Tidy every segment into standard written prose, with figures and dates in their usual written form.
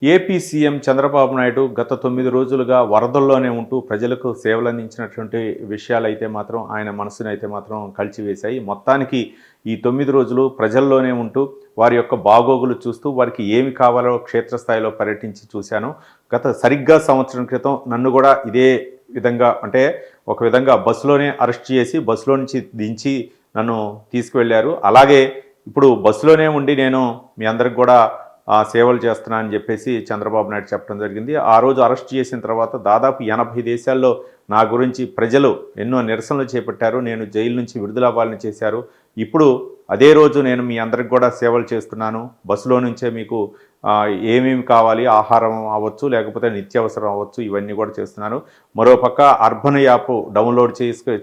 AP CM Chandrababu Naidu గత 9 రోజులుగా వరదల్లోనే ఉంటూ ప్రజలకు సేవలందించినటువంటి విషయాలైతే మాత్రం ఆయన మనసునైతే మాత్రం కలిచివేశాయి. మొత్తానికి ఈ 9 రోజులు ప్రజల్లోనే ఉంటూ వారి యొక్క బాగోగులు చూస్తూ వారికి ఏమి కావాలో క్షేత్రస్థాయిలో పర్యటించి చూశాను. సరిగ్గా సంవత్సరం క్రితం నన్ను కూడా ఇదే విధంగా అంటే ఒక విధంగా బస్సులోనే అరెస్ట్ చేసి బస్సులో నుంచి దించి నన్ను తీసుకువెళ్ళారు. అలాగే ఇప్పుడు బస్సులోనే ఉండి నేను మీ అందరికి కూడా సేవలు చేస్తున్నా అని చెప్పేసి చంద్రబాబు నాయుడు చెప్పడం జరిగింది. ఆ రోజు అరెస్ట్ చేసిన తర్వాత దాదాపు 80 దేశాల్లో నా గురించి ప్రజలు ఎన్నో నిరసనలు చేపట్టారు. నేను జైలు నుంచి విడుదలవ్వాలని చేశారు. ఇప్పుడు అదే రోజు నేను మీ అందరికి కూడా సేవలు చేస్తున్నాను. బస్సులో నుంచే మీకు ఏమేమి కావాలి, ఆహారం అవ్వచ్చు, లేకపోతే నిత్యావసరం అవ్వచ్చు, ఇవన్నీ కూడా చేస్తున్నాను. మరోపక్క అర్బన్ యాప్ డౌన్లోడ్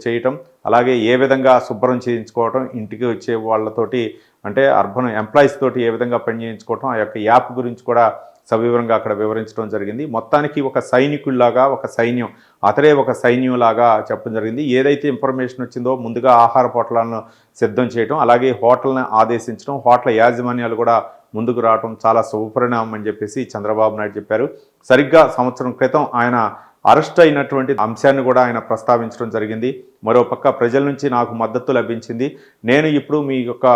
చేయటం, అలాగే ఏ విధంగా శుభ్రం చేయించుకోవటం, ఇంటికి వచ్చే వాళ్ళతోటి అంటే అర్బన్ ఎంప్లాయీస్ తోటి ఏ విధంగా పని చేయించుకోవటం, ఆ యొక్క యాప్ గురించి కూడా సవివరంగా అక్కడ వివరించడం జరిగింది. మొత్తానికి ఒక సైనికుల్లాగా ఒక సైన్యం అతడే ఒక సైన్యంలాగా చెప్పడం జరిగింది. ఏదైతే ఇన్ఫర్మేషన్ వచ్చిందో ముందుగా ఆహార పొట్లాలను సిద్ధం చేయడం, అలాగే హోటల్ని ఆదేశించడం, హోటల్ యాజమాన్యాలు కూడా ముందుకు రావడం చాలా శుభపరిణామం అని చెప్పేసి చంద్రబాబు నాయుడు చెప్పారు. సరిగ్గా సంవత్సరం క్రితం ఆయన అరెస్ట్ అయినటువంటి అంశాన్ని కూడా ఆయన ప్రస్తావించడం జరిగింది. మరోపక్క ప్రజల నుంచి నాకు మద్దతు లభించింది. నేను ఇప్పుడు మీ యొక్క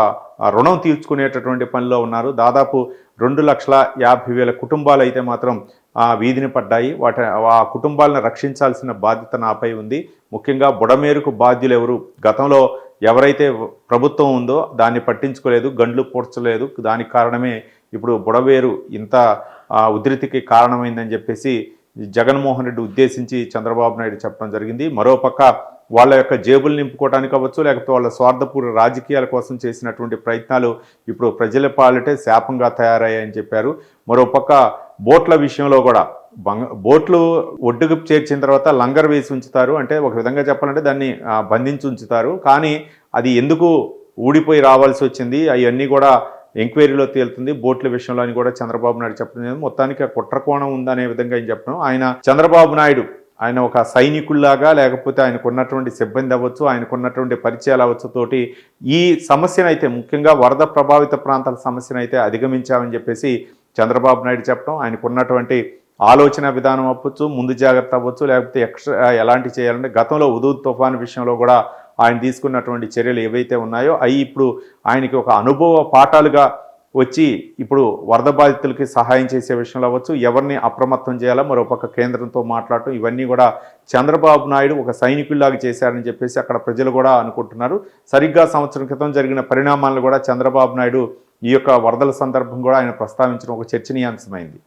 రుణం తీర్చుకునేటటువంటి పనిలో ఉన్నారు. దాదాపు 2,50,000 కుటుంబాలు అయితే మాత్రం వీధిని పడ్డాయి. ఆ కుటుంబాలను రక్షించాల్సిన బాధ్యత నాపై ఉంది. ముఖ్యంగా బుడమేరుకు బాధ్యులు ఎవరు? గతంలో ఎవరైతే ప్రభుత్వం ఉందో దాన్ని పట్టించుకోలేదు, గండ్లు పూడ్చలేదు. దానికి కారణమే ఇప్పుడు బుడమేరు ఇంత ఉధృతికి కారణమైందని చెప్పేసి జగన్మోహన్ రెడ్డి ఉద్దేశించి చంద్రబాబు నాయుడు చెప్పడం జరిగింది. మరోపక్క వాళ్ళ యొక్క జేబులు నింపుకోవడానికి అవ్వచ్చు, లేకపోతే వాళ్ళ స్వార్థపూర్వ రాజకీయాల కోసం చేసినటువంటి ప్రయత్నాలు ఇప్పుడు ప్రజల పాలిటే శాపంగా తయారయ్యాయని చెప్పారు. మరోపక్క బోట్ల విషయంలో కూడా బోట్లు ఒడ్డుకు చేర్చిన తర్వాత లంగర్ వేసి ఉంచుతారు. అంటే ఒక విధంగా చెప్పాలంటే దాన్ని బంధించి ఉంచుతారు. కానీ అది ఎందుకు ఊడిపోయి రావాల్సి వచ్చింది, అవన్నీ కూడా ఎంక్వైరీలో తేలుతుంది బోట్ల విషయంలో అని కూడా చంద్రబాబు నాయుడు చెప్పడం జరిగింది. మొత్తానికి కుట్రకోణం ఉందనే విధంగా ఆయన చెప్పడం, చంద్రబాబు నాయుడు ఆయన ఒక సైనికుల్లాగా లేకపోతే ఆయనకున్నటువంటి సిబ్బంది అవ్వచ్చు, ఆయనకున్నటువంటి పరిచయాలు అవ్వచ్చు తోటి ఈ సమస్యనైతే ముఖ్యంగా వరద ప్రభావిత ప్రాంతాల సమస్యనైతే అధిగమించామని చెప్పేసి చంద్రబాబు నాయుడు చెప్పడం, ఆయనకున్నటువంటి ఆలోచన విధానం అవ్వచ్చు, ముందు జాగ్రత్త అవ్వచ్చు, లేకపోతే ఎలాంటి చేయాలంటే గతంలో హుదూద్ తుఫాను విషయంలో కూడా ఆయన తీసుకున్నటువంటి చర్యలు ఏవైతే ఉన్నాయో అవి ఇప్పుడు ఆయనకి ఒక అనుభవ పాఠాలుగా వచ్చి ఇప్పుడు వరద బాధితులకి సహాయం చేసే విషయంలో అవ్వచ్చు, ఎవరిని అప్రమత్తం చేయాలో మరోపక్క కేంద్రంతో మాట్లాడటం, ఇవన్నీ కూడా చంద్రబాబు నాయుడు ఒక సైనికుల్లాగా చేశారని చెప్పేసి అక్కడ ప్రజలు కూడా అనుకుంటున్నారు. సరిగ్గా సంవత్సరం క్రితం జరిగిన పరిణామాలను కూడా చంద్రబాబు నాయుడు ఈ యొక్క వరదల సందర్భం కూడా ఆయన ప్రస్తావించడం ఒక చర్చనీయాంశమైంది.